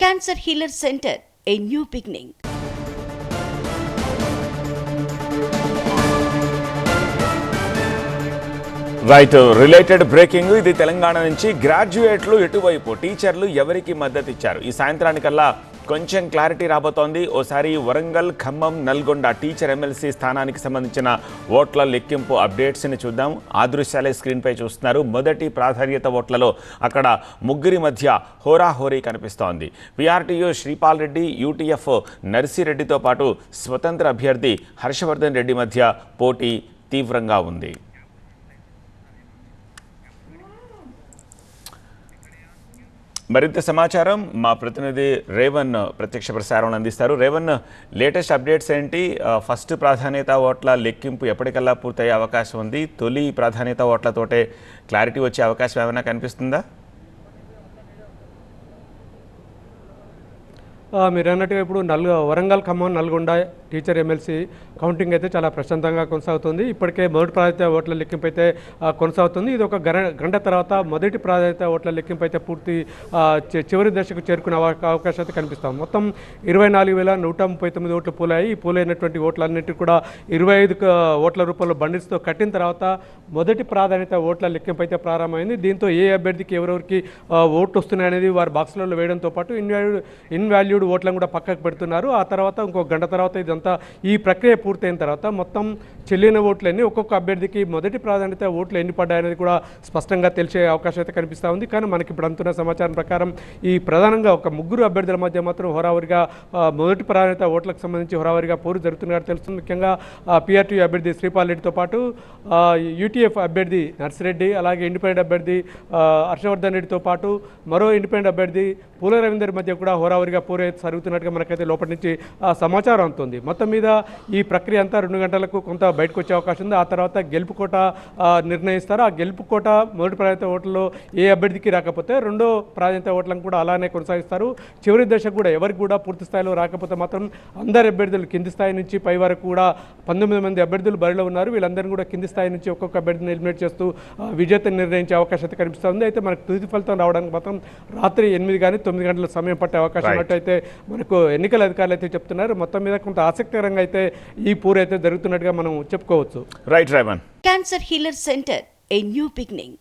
Cancer Healer Center, a new beginning. Right, related breaking. ఇది తెలంగాణ నుంచి. గ్రాడ్యుయేట్లు ఎటువైపు, టీచర్లు ఎవరికి మద్దతు ఇచ్చారు? ఈ సాయంత్రానికల్లా కొంచెం క్లారిటీ రాబోతోంది. ఓసారి వరంగల్, ఖమ్మం, నల్గొండ టీచర్ ఎమ్మెల్సీ స్థానానికి సంబంధించిన ఓట్ల లెక్కింపు అప్డేట్స్ని చూద్దాం. ఆ దృశ్యాలే స్క్రీన్పై చూస్తున్నారు. మొదటి ప్రాధాన్యత ఓట్లలో అక్కడ ముగ్గురి మధ్య హోరాహోరీ కనిపిస్తోంది. పీఆర్టీయూ శ్రీపాల్ రెడ్డి, యూటీఎఫ్ నర్సిరెడ్డితో పాటు స్వతంత్ర అభ్యర్థి హర్షవర్ధన్ రెడ్డి మధ్య పోటీ తీవ్రంగా ఉంది. మరింత సమాచారం మా ప్రతినిధి రేవన్ ప్రత్యక్ష ప్రసారం అందిస్తారు. రేవన్, లేటెస్ట్ అప్డేట్స్ ఏంటి? ఫస్ట్ ప్రాధాన్యత ఓట్ల లెక్కింపు ఎప్పటికల్లా పూర్తయ్యే అవకాశం ఉంది? తొలి ప్రాధాన్యత ఓట్లతోటే క్లారిటీ వచ్చే అవకాశం ఏమైనా కనిపిస్తుందా? మీరు అన్నట్టుగా ఇప్పుడు Warangal, Khammam, Nalgonda teacher MLC counting అయితే చాలా ప్రశాంతంగా కొనసాగుతుంది. ఇప్పటికే మొదటి ప్రాధాన్యత ఓట్ల లెక్కింపు అయితే కొనసాగుతుంది. ఇది ఒక గంట తర్వాత మొదటి ప్రాధాన్యత ఓట్ల లెక్కింపు అయితే పూర్తి చివరి దశకు చేరుకునే అవకాశం అయితే కనిపిస్తాం. మొత్తం 24,139 ఓట్లు పోలాయి. ఈ పోలైనటువంటి ఓట్లన్నింటి కూడా 25 ఓట్ల రూపంలో బండిల్స్తో కట్టిన తర్వాత మొదటి ప్రాధాన్యత ఓట్ల లెక్కింపు అయితే ప్రారంభమైంది. దీంతో ఏ అభ్యర్థికి ఎవరెవరికి ఓట్లు వస్తున్నాయనేది వారి బాక్స్లలో వేయడంతో పాటు ఇన్వాల్యూడ్ ఓట్లను కూడా పక్కకు పెడుతున్నారు. ఆ తర్వాత ఇంకో గంట తర్వాత ఇదంతా ఈ ప్రక్రియ పూర్తయిన తర్వాత మొత్తం చెల్లిన ఓట్లన్నీ ఒక్కొక్క అభ్యర్థికి మొదటి ప్రాధాన్యత ఓట్లు ఎన్ని పడ్డాయనేది కూడా స్పష్టంగా తెలిసే అవకాశం అయితే కనిపిస్తూ ఉంది. కానీ మనకి ఇప్పుడు అందుతున్న సమాచారం ప్రకారం ఈ ప్రధానంగా ఒక ముగ్గురు అభ్యర్థుల మధ్య మాత్రం హోరావరిగా మొదటి ప్రాధాన్యత ఓట్లకు సంబంధించి హోరావరిగా పోరు జరుగుతున్నట్టు తెలుస్తుంది. ముఖ్యంగా పీఆర్టీయూ అభ్యర్థి శ్రీపాల్ రెడ్డితో పాటు యూటీఎఫ్ అభ్యర్థి నర్సిరెడ్డి, అలాగే ఇండిపెండెంట్ అభ్యర్థి హర్షవర్ధన్ రెడ్డితో పాటు మరో ఇండిపెండెంట్ అభ్యర్థి పూల రవీందర్ మధ్య కూడా హోరావరిగా పోరు జరుగుతున్నట్టుగా మనకైతే లోపటి నుంచి సమాచారం అందుతుంది. మొత్తం మీద ఈ ప్రక్రియ అంతా 2 గంటలకు కొంత బయటకు వచ్చే అవకాశం ఉంది. ఆ తర్వాత గెలుపు కోట నిర్ణయిస్తారు. ఆ గెలుపు కోట మొదటి ప్రాధాన్యత ఓట్లలో ఏ అభ్యర్థికి రాకపోతే రెండో ప్రాధాన్యత ఓట్లను కూడా అలానే కొనసాగిస్తారు. చివరి దశ కూడా ఎవరికి కూడా పూర్తి స్థాయిలో రాకపోతే మాత్రం అందరు అభ్యర్థులు కింది స్థాయి నుంచి పై వరకు కూడా 19 మంది అభ్యర్థులు బరిలో ఉన్నారు. వీళ్ళందరినీ కూడా కింది స్థాయి నుంచి ఒక్కొక్క అభ్యర్థిని ఎలిమినేట్ చేస్తూ విజేతను నిర్ణయించే అవకాశం అయితే కనిపిస్తుంది. అయితే మనకు తుది ఫలితం రావడానికి మాత్రం రాత్రి 8 కానీ 9 గంటల సమయం పట్టే అవకాశం ఉన్నట్టయితే మనకు ఎన్నికల అధికారులు అయితే చెప్తున్నారు. మొత్తం మీద కొంత ఆసక్తికరంగా అయితే ఈ పూర్ అయితే జరుగుతున్నట్టుగా మనం చెప్పుకోవచ్చు. Right Revan. Cancer Healer Center, a new beginning.